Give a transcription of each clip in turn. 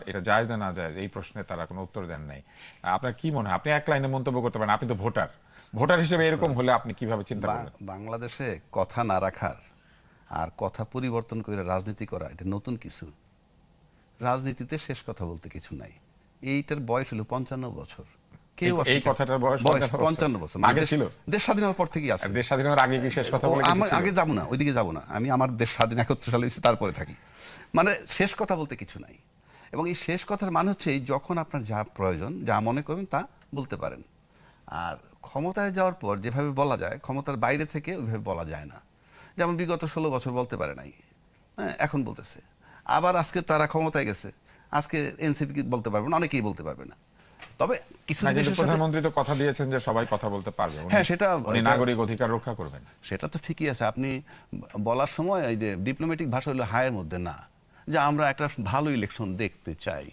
এটা জায়েজ না না জায়েজ এই প্রশ্নে তারা কোনো উত্তর দেন নাই। আপনার কি মনে হয়, আপনি এক লাইনে মন্তব্য করতে পারেন, আপনি তো ভোটার, ভোটার হিসেবে এরকম হলে আপনি কিভাবে চিন্তা করবেন? বাংলাদেশে কথা না রাখার আর কথা পরিবর্তন করে রাজনীতি করা এটা নতুন কিছু। রাজনীতিতে শেষ কথা বলতে কিছু নাই। এইটার বয়স হলো 55 বছর। কেউ এই কথাটার বয়স 55 বছর আগে ছিল? দেশ স্বাধীন হওয়ার পর থেকেই আছে। দেশ স্বাধীন হওয়ার আগে কি শেষ কথা বলে আমি কিছু ছিল? আগে যাবো না, ওইদিকে যাবো না। আমি আমার দেশ স্বাধীন 71 সালে হয়েছে, তারপরে থাকি। মানে শেষ কথা বলতে কিছু নাই। এবং এই শেষ কথার মানে হচ্ছে যখন আপনার যা প্রয়োজন, যা মনে করবেন তা বলতে পারেন। আর ক্ষমতায় যাওয়ার পর যেভাবে বলা যায়, ক্ষমতার বাইরে থেকে ওইভাবে বলা যায় না। যেমন বিগত 16 বছর বলতে পারে নাই, হ্যাঁ, এখন বলতেছে। আবার আজকে তারা ক্ষমতায় গেছে, আজকে এনসিপি বলতে পারবে না, অনেকেই বলতে পারবে না। তবে কিছু না, কিন্তু দেশের সাথে প্রধানমন্ত্রী তো কথা দিয়েছেন যে সবাই কথা বলতে পারবে, হ্যাঁ, সেটা উনি নাগরিক অধিকার রক্ষা করবেন। সেটা তো ঠিকই আছে। আপনি বলার সময় এই যে ডিপ্লোম্যাটিক ভাষা হলো হায়ের মধ্যে না, যে আমরা একটা ভালো ইলেকশন দেখতে চাই,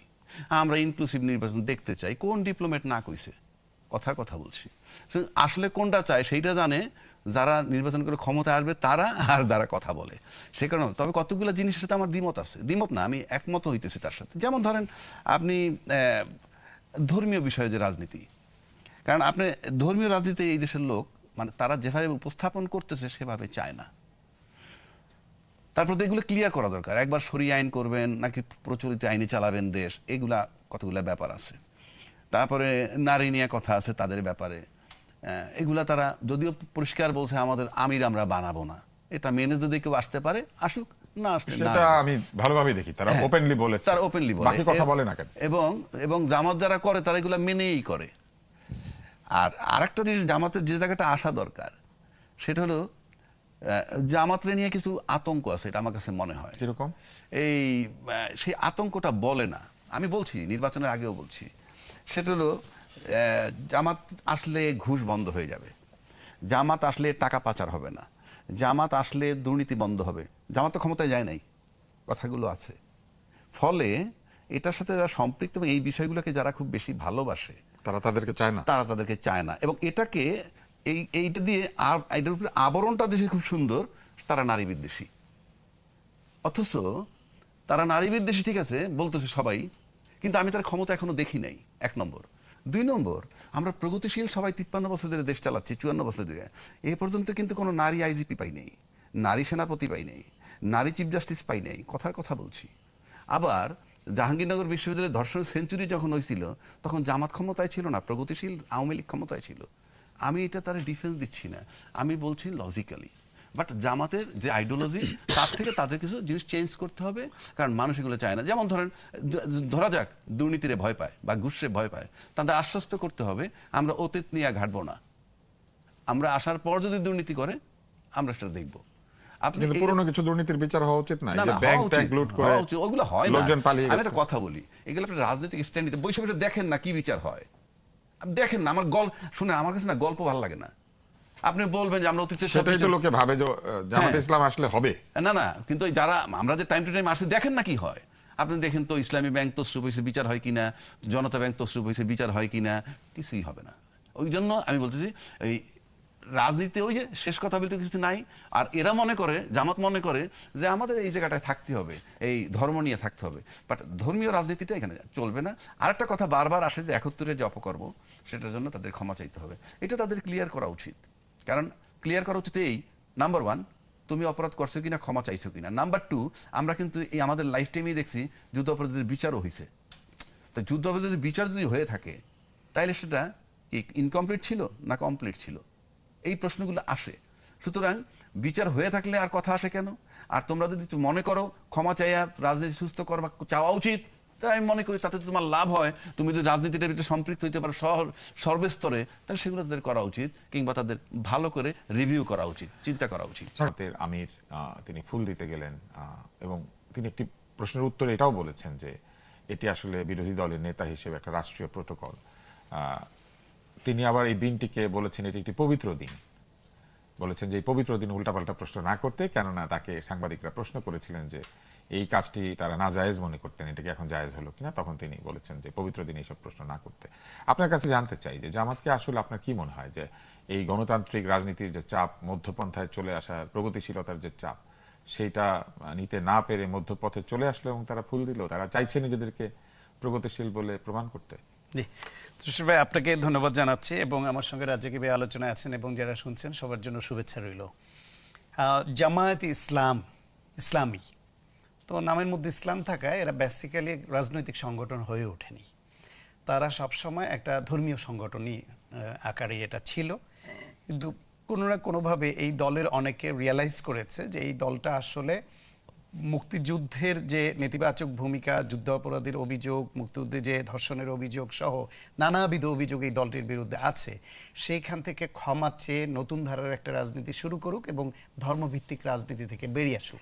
আমরা ইনক্লুসিভ নির্বাচন দেখতে চাই। কোন ডিপ্লোম্যাট না কইছে? কথার কথা বলছি। আসলে কোনটা চায় সেইটা জানে যারা নির্বাচন করে ক্ষমতায় আসবে তারা, আর যারা কথা বলে সে কারণে। তবে কতগুলো জিনিসের সাথে আমার দ্বিমত আছে, দ্বিমত না, আমি একমত হইতেছি তার সাথে। যেমন ধরেন আপনি ধর্মীয় বিষয়ে যে রাজনীতি, কারণ আপনি ধর্মীয় রাজনীতি এই দেশের লোক মানে তারা যেভাবে উপস্থাপন করতেছে সেভাবে চায় না। তারপর তো এগুলো ক্লিয়ার করা দরকার। একবার শরিয়া আইন করবেন নাকি প্রচলিত আইনে চালাবেন দেশ, এগুলা কতগুলো ব্যাপার আছে। তারপরে নারী নিয়ে কথা আছে তাদের ব্যাপারে, এগুলা তারা যদিও পরিষ্কার বলছে আমাদের আমির আমরা বানাবো না। এটা মেনে যদি কেউ আসতে পারে আসুক, না আসলে না। সেটা আমি ভালোভাবে দেখি, তারা ওপেনলি বলেছে, তারা ওপেনলি বলে, বাকি কথা বলে না কেন? এবং জামাত যারা করে তারা এগুলা মেনেই করে। আর আরেকটা জিনিস জামাতের যে জায়গাটা আসা দরকার সেটা হলো জামাতরে নিয়ে কিছু আতঙ্ক আছে, এটা আমার কাছে মনে হয়। কিরকম? এই সেই আতঙ্কটা বলে না, আমি বলছি নির্বাচনের আগেও বলছি। সেটা হলো জামাত আসলে ঘুষ বন্ধ হয়ে যাবে, জামাত আসলে টাকা পাচার হবে না, জামাত আসলে দুর্নীতি বন্ধ হবে। জামাত তো ক্ষমতায় যায় নাই, কথাগুলো আছে। ফলে এটার সাথে যারা সম্পৃক্ত এবং এই বিষয়গুলোকে যারা খুব বেশি ভালোবাসে তারা তাদেরকে চায় না। তারা তাদেরকে চায় না। এবং এটাকে এইটা দিয়ে আর এটার উপরে আবরণটা দেশে খুব সুন্দর, তারা নারী বিদ্বেষী। অথচ তারা নারী বিদ্বেষী ঠিক আছে বলতেছে সবাই, কিন্তু আমি তার ক্ষমতা এখনো দেখি নাই, 1 নম্বর। 2 নম্বর, আমরা প্রগতিশীল সবাই 53 বছর ধরে দেশ চালাচ্ছি, 54 বছর ধরে। এ পর্যন্ত কিন্তু কোনো নারী আইজিপি পাই নেই, নারী সেনাপতি পাই নেই, নারী চিফ জাস্টিস পাই নাই, কথার কথা বলছি। আবার জাহাঙ্গীরনগর বিশ্ববিদ্যালয়ে ধর্ষণ সেঞ্চুরি যখন হয়েছিল তখন জামাত ক্ষমতায় ছিল না, প্রগতিশীল আওয়ামী লীগ ক্ষমতায় ছিল। আমি এটা তার ডিফেন্স দিচ্ছি না, আমি বলছি লজিক্যালি। বাট জামাতের যে আইডিওলজি তার থেকে তাদের কিছু জিনিস চেঞ্জ করতে হবে, কারণ মানুষ এগুলো চায় না। যেমন ধরেন ধরা যাক দুর্নীতিরে ভয় পায় বা ঘুষে ভয় পায়, তাদের আশ্বস্ত করতে হবে আমরা অতীত নিয়ে ঘাটবো না, আমরা আসার পর যদি দুর্নীতি করে আমরা সেটা দেখবো। কিন্তু পুরনো কিছু দুর্নীতির বিচার হওয়া উচিত না, না, যে না, ব্যাংক হওয়া ট্যাঙ্ক উচিত, লুট করে হওয়া উচিত, ওগুলো হয় না। লোকজন পালিয়ে আমি গেছে। একটা কথা বলি, এগুলো একটা রাজনৈতিক স্ট্যান্ড নিতে বসে বসে দেখেন না কি বিচার হয়। আপনি দেখেন না, আমার শুনে আমার কাছে না গল্প ভালো লাগে না। আপনি বলবেন যে আমরা অতীতে সেটাই তো লোকে ভাবে যে জামাত হ্যাঁ। ইসলাম আসলে হবে। না না, কিন্তু ওই যারা আমরা যে টাইম টু টাইম আসি দেখেন না কি হয়। আপনি দেখেন তো ইসলামী ব্যাংক তসরুপ হয়েছে বিচার হয় কিনা, জনতা ব্যাংক তসরুপ হয়েছে বিচার হয় কিনা, কিছুই হবে না। ওই জন্য আমি বলতেছি এই রাজনীতি ওই যে শেষ কথা বলতে কিছু নাই। আর এরা মনে করে, জামাত মনে করে যে আমাদের এই জায়গাটায় থাকতে হবে, এই ধর্ম নিয়ে থাকতে হবে। বাট ধর্মীয় রাজনীতিটা এখানে চলবে না। আরেকটা কথা বারবার আসে যে 71-এর যে অপকর্ম, সেটার জন্য তাদের ক্ষমা চাইতে হবে। এটা তাদের ক্লিয়ার করা উচিত। কারণ ক্লিয়ার করা উচিত এই, নাম্বার 1, তুমি অপরাধ করছো কিনা, ক্ষমা চাইছো কিনা। নাম্বার 2, আমরা কিন্তু এই আমাদের লাইফ টাইমেই দেখছি যুদ্ধ অপরাধীদের বিচারও হয়েছে। তো যুদ্ধ অপরাধীদের বিচার যদি হয়ে থাকে তাইলে সেটা ইনকমপ্লিট ছিল না কমপ্লিট ছিল, এই প্রশ্নগুলো আসে। সুতরাং বিচার হয়ে থাকলে আর কথা আসে কেন? আর তোমরা যদি মনে করো ক্ষমা চাইয়া রাজনীতি সুস্থ করবা চাওয়া উচিত, তাই আমি মনে করি তাতে তোমার লাভ হয়। তুমি যদি রাজনীতিটার ভিতরে সম্পৃক্ত হইতে পারো সর্বস্তরে, তাহলে সেগুলো তাদের করা উচিত, কিংবা তাদের ভালো করে রিভিউ করা উচিত, চিন্তা করা উচিত। জামাতের আমির তিনি ফুল দিতে গেলেন এবং তিনি একটি প্রশ্নের উত্তরে এটাও বলেছেন যে এটি আসলে বিরোধী দলের নেতা হিসেবে একটা রাষ্ট্রীয় প্রোটোকল। তিনি আবার এই দিনটিকে বলেছেন এটি একটি পবিত্র দিন, বলেছেন যে এই পবিত্র দিন উল্টাপাল্টা প্রশ্ন না করতে, কেননা তাকে সাংবাদিকরা প্রশ্ন করেছিলেন যে এই কাজটি তারা না জায়েজ মনে করতেন, এটাকে এখন জায়েজ হলো কিনা। তখন তিনি বলেছেন যে পবিত্র দিনে এইসব প্রশ্ন না করতে। আপনার কাছে জানতে চাই যে জামাতকে আসলে আপনার কি মনে হয় যে এই গণতান্ত্রিক রাজনীতির যে চাপ, মধ্যপন্থায় চলে আসার প্রগতিশীলতার যে চাপ, সেইটা নিতে না পেরে মধ্যপথে চলে আসলো এবং তারা ফুল দিল, তারা চাইছে নিজেদেরকে প্রগতিশীল বলে প্রমাণ করতে? জি, তুষার ভাই আপনাকে ধন্যবাদ জানাচ্ছি এবং আমার সঙ্গে রাজ্জাকি ভাই আলোচনায় আছেন এবং যারা শুনছেন সবার জন্য শুভেচ্ছা রইল। জামায়াত ইসলামী তো নামের মধ্যে ইসলাম থাকায় এরা বেসিক্যালি রাজনৈতিক সংগঠন হয়ে ওঠেনি। তারা সবসময় একটা ধর্মীয় সংগঠনই আকারে এটা ছিল, কিন্তু কোনো না কোনোভাবে এই দলের অনেকে রিয়ালাইজ করেছে যে এই দলটা আসলে মুক্তিযুদ্ধের যে নেতিবাচক ভূমিকা, যুদ্ধ অপরাধের অভিযোগ, মুক্তিযুদ্ধে যে ধর্ষণের অভিযোগ সহ নানাবিধ অভিযোগ এই দলটির বিরুদ্ধে আছে, সেইখান থেকে ক্ষমা চেয়ে নতুন ধারার একটা রাজনীতি শুরু করুক এবং ধর্মভিত্তিক রাজনীতি থেকে বেরিয়ে আসুক।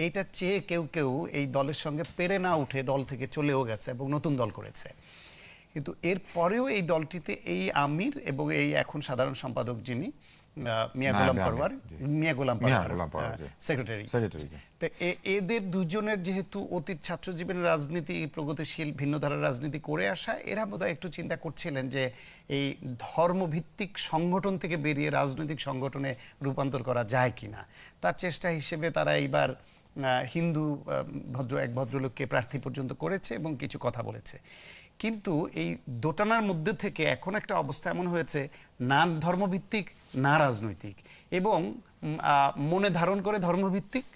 এইটা চেয়ে কেউ কেউ এই দলের সঙ্গে পেরে না উঠে দল থেকে চলেও গেছে এবং নতুন দল করেছে। কিন্তু এর পরেও এই দলটিতে এই আমির এবং এই এখন সাধারণ সম্পাদক যিনি মিয়া গোলাম পরওয়ার সেক্রেটারি, তো এদের দুজনের যেহেতু অতীত ছাত্র জীবনের রাজনীতি, প্রগতিশীল ভিন্ন ধারার রাজনীতি করে আসা, এরা বোধহয় একটু চিন্তা করছিলেন যে এই ধর্মভিত্তিক সংগঠন থেকে বেরিয়ে রাজনৈতিক সংগঠনে রূপান্তর করা যায় কিনা। তার চেষ্টা হিসেবে তারা এইবার হিন্দু এক ভদ্রলোককে প্রার্থী পর্যন্ত করেছে এবং কিছু কথা বলেছে। কিন্তু এই দোটানার মধ্যে থেকে এখন একটা অবস্থা এমন হয়েছে, না ধর্মভিত্তিক না রাজনৈতিক, এবং মনে ধারণ করে ধর্মভিত্তিক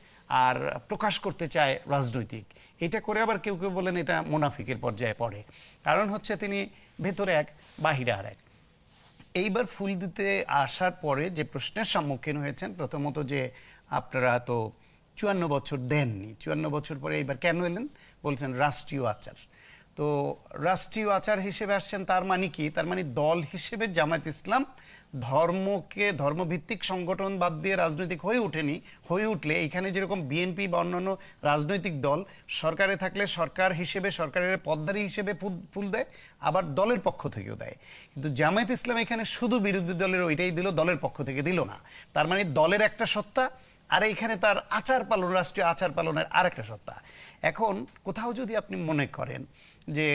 আর প্রকাশ করতে চায় রাজনৈতিক। এটা করে আবার কেউ কেউ বলেন এটা মুনাফিকের পর্যায়ে পড়ে। কারণ হচ্ছে তিনি ভেতরে এক বাহিরে আর এক। এইবার ফুল দিতে আসার পরে যে প্রশ্নের সম্মুখীন হয়েছেন, প্রথমত যে আপনারা তো 54 বছর দেননি, 54 বছর পরে এইবার কেন এলেন? বলছেন রাষ্ট্রীয় আচার। তো রাষ্ট্রীয় আচার হিসেবে আসছেন, তার মানে কি? তার মানে দল হিসেবে জামায়াত ইসলাম ধর্মভিত্তিক সংগঠন বাদ দিয়ে রাজনৈতিক হয়ে ওঠেনি। হয়ে উঠলে এখানে যেরকম বিএনপি বা অন্যান্য রাজনৈতিক দল সরকারে থাকলে সরকার হিসেবে, সরকারের পদধারী হিসেবে ফুল দেয়, আবার দলের পক্ষ থেকেও দেয়। কিন্তু জামায়াত ইসলাম এখানে শুধু বিরোধী দলের ওইটাই দিল, দলের পক্ষ থেকে দিল না। তার মানে দলের একটা সত্তা, আর এইখানে তার আচার পালন, রাষ্ট্রীয় আচার পালনের আরেকটা সত্তা। এখন কোথাও যদি আপনি মনে করেন যে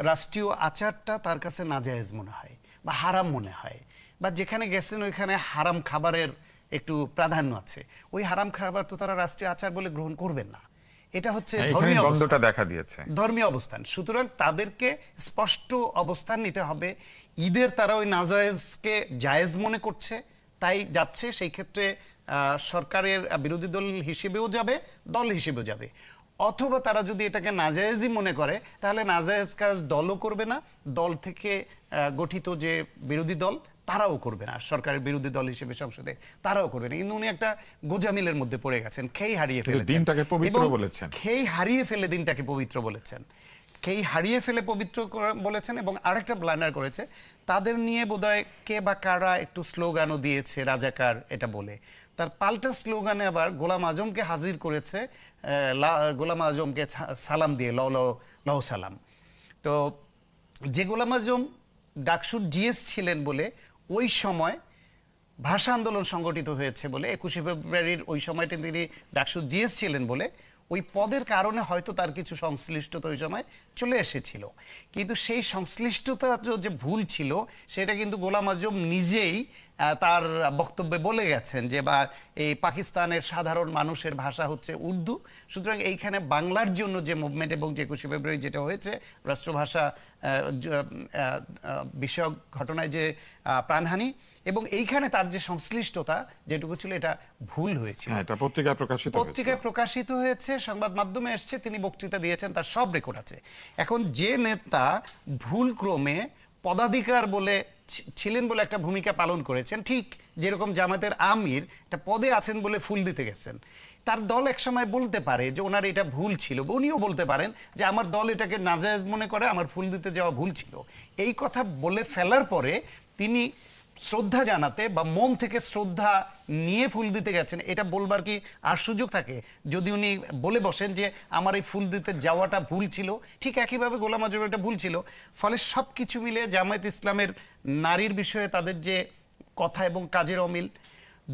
রাষ্ট্রীয় আচারটা তার কাছে নাজায়েজ মনে হয় বা হারাম মনে হয়, বা যেখানে গেছেন ওইখানে হারাম খাবারের একটু প্রাধান্য আছে, ওই হারাম খাবার তো তারা রাষ্ট্রীয় আচার বলে গ্রহণ করবেন না। এটা হচ্ছে ধর্মীয় অবস্থান, দেখা দিয়েছে ধর্মীয় অবস্থান। সুতরাং তাদেরকে স্পষ্ট অবস্থান নিতে হবে। ঈদের তারা ওই নাজায়েজকে জায়েজ মনে করছে, তাই যাচ্ছে। সেই ক্ষেত্রে সরকারের বিরোধী দল হিসেবেও যাবে, দল হিসেবেও যাবে। অথবা তারা যদি এটাকে নাজায়েজই মনে করে, তাহলে নাজায়েজ কাজ দলও করবে না, দল থেকে গঠিত যে বিরোধী দল তারাও করবে না, সরকারের বিরোধী দল হিসেবে সংসদে তারাও করবে না। কিন্তু উনি একটা গোজামিলের মধ্যে পড়ে গেছেন, খেই হারিয়ে ফেলেছেন, দিনটাকে পবিত্র বলেছেন, খেই হারিয়ে ফেলে দিনটাকে পবিত্র বলেছেন, খেই হারিয়ে ফেলে পবিত্র বলেছেন। এবং আরেকটা ব্লান্ডার করেছে, তাদের নিয়ে বোধহয় কে বা কারা একটু স্লোগানও দিয়েছে রাজাকার এটা বলে। তার পাল্টা স্লোগানে আবার গোলাম আজমকে হাজির করেছে, গোলাম আজমকে সালাম দিয়ে লও সালাম। তো যে গোলাম আজম ডাকসুর জিএস ছিলেন বলে ওই সময় ভাষা আন্দোলন সংগঠিত হয়েছে বলে, 21শে ফেব্রুয়ারির ওই সময়টা তিনি ডাকসুর জিএস ছিলেন বলে, ওই পদের কারণে হয়তো তার কিছু সংশ্লিষ্টতা ওই সময় চলে এসেছিল। কিন্তু সেই সংশ্লিষ্টতা যে ভুল ছিল সেটা কিন্তু গোলাম আজম নিজেই তার বক্তব্যে বলে গেছেন যে বা এই পাকিস্তানের সাধারণ মানুষের ভাষা হচ্ছে উর্দু, সুতরাং এইখানে বাংলার জন্য যে মুভমেন্ট এবং যে 21শে ফেব্রুয়ারি যেটা হয়েছে রাষ্ট্রভাষা বিষয়ক ঘটনায় যে প্রাণহানি, এবং এইখানে তার যে সংশ্লিষ্টতা যেটুকু ছিল এটা ভুল হয়েছিল। পত্রিকায় প্রকাশিত হয়েছে, সংবাদ মাধ্যমে এসছে, তিনি বক্তৃতা দিয়েছেন, তার সব রেকর্ড আছে। এখন যে নেতা ভুল ক্রমে পদাধিকার বলে ছিলেন বলে একটা ভূমিকা পালন করেছেন, ঠিক যেরকম জামাতের আমির একটা পদে আছেন বলে ফুল দিতে গেছেন, তার দল একসময় বলতে পারে যে ওনার এটা ভুল ছিল, উনিও বলতে পারেন যে আমার দল এটাকে নাজায়েজ মনে করে, আমার ফুল দিতে যাওয়া ভুল ছিল। এই কথা বলে ফেলার পরে তিনি শ্রদ্ধা জানাতে বা মন থেকে শ্রদ্ধা নিয়ে ফুল দিতে গেছেন, এটা বলবার কি আর সুযোগ থাকে? যদি উনি বলে বসেন যে আমার এই ফুল দিতে যাওয়াটা ভুল ছিল, ঠিক একইভাবে গোলাম আজমের এটা ভুল ছিল। ফলে সব কিছু মিলে জামায়াত ইসলামের নারীর বিষয়ে তাদের যে কথা এবং কাজের অমিল,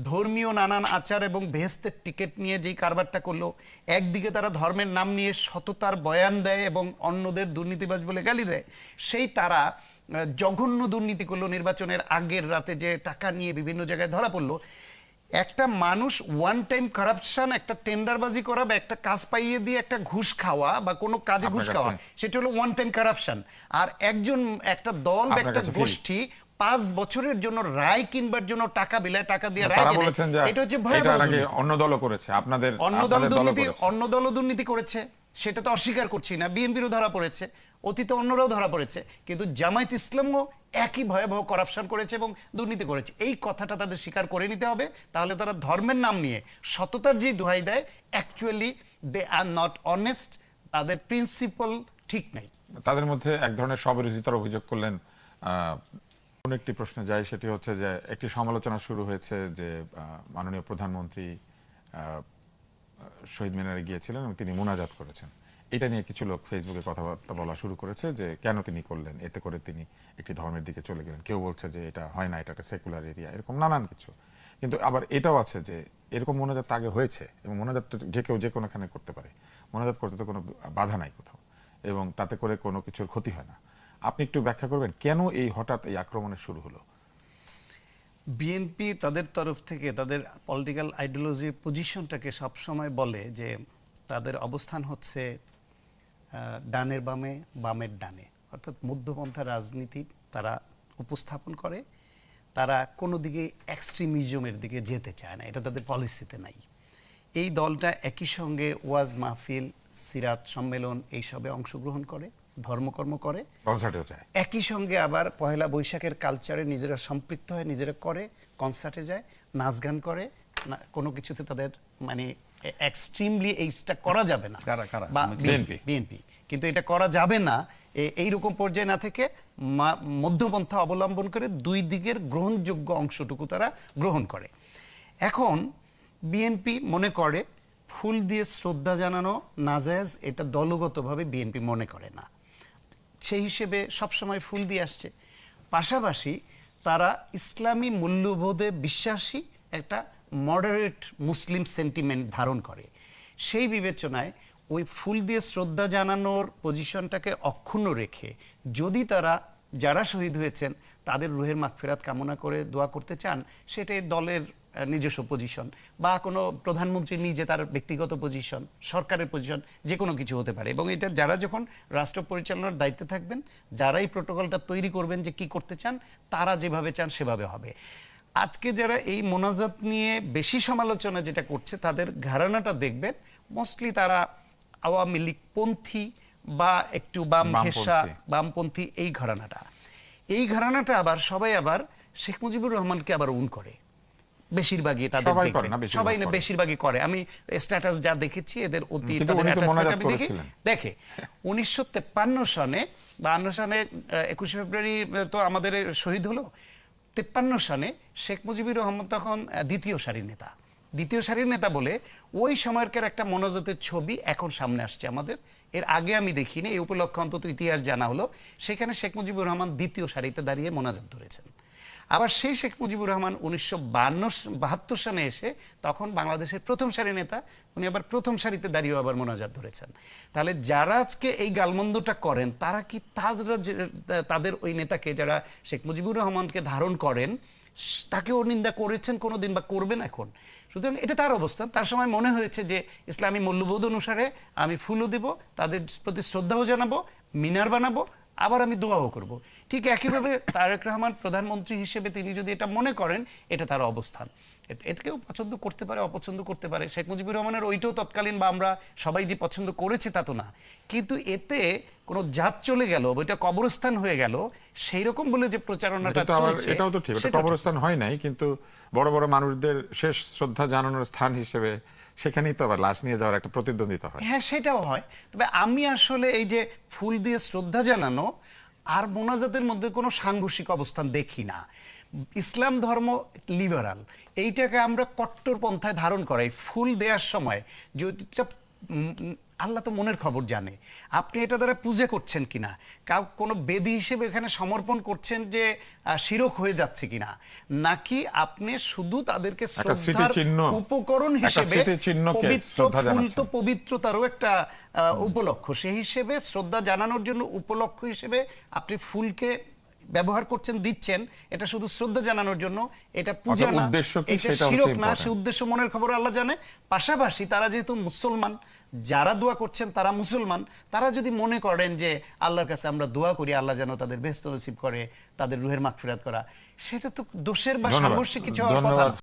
ধর্মীয় নানান আচার এবং বেহেস্তের টিকিট নিয়ে যেই কারবারটা করলো, একদিকে তারা ধর্মের নাম নিয়ে সততার বয়ান দেয় এবং অন্যদের দুর্নীতিবাজ বলে গালি দেয়, সেই তারা জঘন্য দুর্নীতি করলো। নির্বাচনের আগের রাতে যে টাকা নিয়ে বিভিন্ন জায়গায় ধরা পড়লো, একটা মানুষ ওয়ান টাইম কারাপশন, একটা টেন্ডারবাজি করা বা একটা কাজ পাইয়ে দিয়ে একটা ঘুষ খাওয়া বা কোনো কাজে আপনার ঘুষ কাছে- খাওয়া, সেটা হলো ওয়ান টাইম কারাপশন। আর একটা দল বা আপনার একটা কাছে feel- গোষ্ঠী 5 বছরের জন্য রায় কিনবার জন্য টাকা বিলায়, টাকা দিয়ে রায় তারা কেনে, বলেছেন যে এটা হচ্ছে এটা ভয়াবহ নাকি দুর্নীতি। অন্য দলও করেছে, আপনাদের অন্য দল আপনাদের দলও দুর্নীতি, করেছে। অন্য দলও দুর্নীতি করেছে, সেটা তো অস্বীকার করছি না। বিএনপিরও ধরা পড়েছে, অতীতে অন্যরাও ধরা পড়েছে, কিন্তু জামায়াত ইসলামও একই ভয়াবহ করাপশন করেছে এবং দুর্নীতি করেছে। এই কথাটা তাদের স্বীকার করে নিতে হবে, তাহলে তারা ধর্মের নাম নিয়ে সততার যে দোহাই দেয়, actually they are not honest, তাদের প্রিন্সিপাল ঠিক নাই। তাদের মধ্যে এক ধরনের স্ববিরোধিতার অভিযোগ করলেন। কোন একটি প্রশ্নে যায়, সেটি হচ্ছে যে একটি সমালোচনা শুরু হয়েছে যে মাননীয় প্রধানমন্ত্রী শহীদ মিনারে গিয়েছিলেন এবং তিনি মোনাজাত করেছেন। এটা নিয়ে কিছু লোক ফেসবুকে কথাবার্তা বলা শুরু করেছে যে কেন তিনি করলেন, এতে করে তিনি একটি ধর্মের দিকে চলে গেলেন। কেউ বলছে যে এটা হয় না, এটা একটা সেকুলার এরিয়া, এরকম নানান কিছু। কিন্তু আবার এটাও আছে যে এরকম মোনাজাত আগে হয়েছে এবং মোনাজাত তো যে কেউ যে কোনোখানে করতে পারে, মোনাজাত করতে তো কোনো বাধা নাই কোথাও, এবং তাতে করে কোনো কিছুর ক্ষতি হয় না। আপনি একটু ব্যাখ্যা করবেন কেন এই হঠাৎ এই আক্রমণের শুরু হলো? বিএনপি তাদের তরফ থেকে তাদের পলিটিক্যাল আইডিওলজির পজিশনটাকে সবসময় বলে যে তাদের অবস্থান হচ্ছে ডানের বামে, বামের ডানে, অর্থাৎ মধ্যপন্থা রাজনীতি তারা উপস্থাপন করে। তারা কোনো দিকে এক্সট্রিমিজমের দিকে যেতে চায় না, এটা তাদের পলিসিতে নাই। এই দলটা একই সঙ্গে ওয়াজ মাহফিল, সিরাত সম্মেলন এইসবে অংশগ্রহণ করে, ধর্মকর্ম করে, কনসার্টেও যায়। একই সঙ্গে আবার পহেলা বৈশাখের কালচারে নিজেরা সম্পৃক্ত হয়, নিজেরা করে, কনসার্টে যায়, নাচ গান করে। কোনো কিছুতে তাদের মানে এক্সট্রিমলি এইটা করা যাবে না। কারা? বা বিএনপি। বিএনপি, কিন্তু এটা করা যাবে না এইরকম পর্যায়ে না থেকে মধ্যপন্থা অবলম্বন করে দুই দিকের গ্রহণযোগ্য অংশটুকু তারা গ্রহণ করে। এখন বিএনপি মনে করে ফুল দিয়ে শ্রদ্ধা জানানো নাজায়েজ, এটা দলগতভাবে বিএনপি মনে করে না, সেই হিসেবে সবসময় ফুল দিয়ে আসছে। পাশাপাশি তারা ইসলামী মূল্যবোধে বিশ্বাসী, একটা মডারেট মুসলিম সেন্টিমেন্ট ধারণ করে। সেই বিবেচনায় ওই ফুল দিয়ে শ্রদ্ধা জানানোর পজিশনটাকে অক্ষুণ্ণ রেখে যদি তারা যারা শহীদ হয়েছেন তাদের রুহের মাগফিরাত কামনা করে দোয়া করতে চান, সেটাই দলের নিজস্ব পজিশন, বা কোনো প্রধানমন্ত্রী নিজে তার ব্যক্তিগত পজিশন, সরকারের পজিশন, যে কোনো কিছু হতে পারে। এবং এটা যারা যখন রাষ্ট্র পরিচালনার দায়িত্বে থাকবেন, যারাই প্রোটোকলটা তৈরি করবেন যে কি করতে চান, তারা যেভাবে চান সেভাবে হবে। আজকে যারা এই মোনাজাত নিয়ে বেশি সমালোচনা যেটা করছে, তাদের ঘরানাটা দেখবেন মোস্টলি তারা আওয়ামী লীগ পন্থী বা একটু বাম ঘেঁষা, বামপন্থী এই ঘরানাটা আবার সবাই আবার শেখ মুজিবুর রহমানকে আবার উন করে। বেশিরভাগই তাদের সবাই দেখবেন, করে না, বেশিরভাগ সবাই না, করে। বেশিরভাগই করে। আমি স্ট্যাটাস যা দেখেছি এদের অতীত, কিন্তু তাদের উনি তো attachment মোনাজাত আমি দেখি। করেছিলেন। দেখে 1953 সনে 52 সনে 21শে ফেব্রুয়ারি তো আমাদের শহীদ হলো। 53 সনে শেখ মুজিবুর রহমান তখন দ্বিতীয় সারির নেতা বলে ওই সময়কার একটা মোনাজাতের ছবি এখন সামনে আসছে আমাদের। এর আগে আমি দেখিনি, এই উপলক্ষে অন্তত ইতিহাস জানা হলো। সেখানে শেখ মুজিবুর রহমান দ্বিতীয় সারিতে দাঁড়িয়ে মোনাজাত ধরেছেন। আবার সেই শেখ মুজিবুর রহমান 1972 সনে এসে তখন বাংলাদেশের প্রথম সারির নেতা, উনি আবার প্রথম সারিতে দাঁড়িয়েও আবার মোনাজাত ধরেছেন। তাহলে যারা আজকে এই গালমন্দটা করেন, তারা কি তাদের ওই নেতাকে, যারা শেখ মুজিবুর রহমানকে ধারণ করেন, তাকেও নিন্দা করেছেন কোনোদিন বা করবেন এখন? সুতরাং এটা তার অবস্থান। তার সময় মনে হয়েছে যে ইসলামী মূল্যবোধ অনুসারে আমি ফুলও দেব, তাদের প্রতি শ্রদ্ধাও জানাবো, মিনার বানাবো, আবার আমি দোয়াও করব। ঠিক একইভাবে তারেক রহমান প্রধানমন্ত্রী হিসেবে তিনি যদি এটা মনে করেন, এটা তার অবস্থান। এতে কেউ পছন্দ করতে পারে, অপছন্দ করতে পারে। শেখ মুজিবুর রহমানের ওইটাও তৎকালীন বা আমরা সবাই যে পছন্দ করেছে তা তো না, কিন্তু এতে কোনো জাত চলে গেল, ওইটা কবরস্থান হয়ে গেল, সেই রকম বলে যে প্রচারণাটা চলছে, এটাও তো ঠিক, এটা কবরস্থান হয় নাই, কিন্তু বড় বড় মানুষদের শেষ শ্রদ্ধা জানানোর স্থান হিসেবে সেখানেই তো আবার লাশ নিয়ে যাওয়ার একটা প্রতিদ্বন্দ্বিতা হয়। হ্যাঁ, সেটাও হয়। তবে আমি আসলে এই যে ফুল দিয়ে শ্রদ্ধা জানানো আর মোনাজাতের মধ্যে কোনো সাংঘর্ষিক অবস্থান দেখি না। ইসলাম ধর্ম লিবারাল, এইটাকে আমরা কট্টর পন্থায় ধারণ করাই। ফুল দেওয়ার সময় যেটা আল্লাহ তো মনের খবর জানে, আপনি এটা দ্বারা পূজা করছেন কিনা, কোনো বেদী হিসেবে এখানে সমর্পণ করছেন যে শিরক হয়ে যাচ্ছে কিনা, নাকি আপনি শুধু তাদেরকে শ্রদ্ধার উপকরণ হিসেবে, পবিত্র ফুল তো পবিত্রতারও একটা উপলক্ষ, সেই হিসেবে শ্রদ্ধা জানানোর জন্য উপলক্ষ হিসেবে আপনি ফুলকে ব্যবহার করছেন, দিচ্ছেন, এটা শুধু শ্রদ্ধা জানানোর জন্য, এটা পূজা অর্থাৎ না, উদ্দেশ্য কি এটা সেটা হচ্ছে শিরক না, important। সে উদ্দেশ্য মনের খবর আল্লাহ জানে। পাশাপাশি তারা যেহেতু মুসলমান, যারা দোয়া করছেন তারা মুসলমান, তারা যদি মনে করেন যে আল্লাহর কাছে আমরা দোয়া করি আল্লাহ যেন তাদের বেহেশত নসিব করে, তাদের রুহের মাগফিরাত করা, সেটা তো দোষের বা ধন্যবাদ। সাংঘর্ষিক কিছু হওয়ার কথা ধন্যবাদ। না।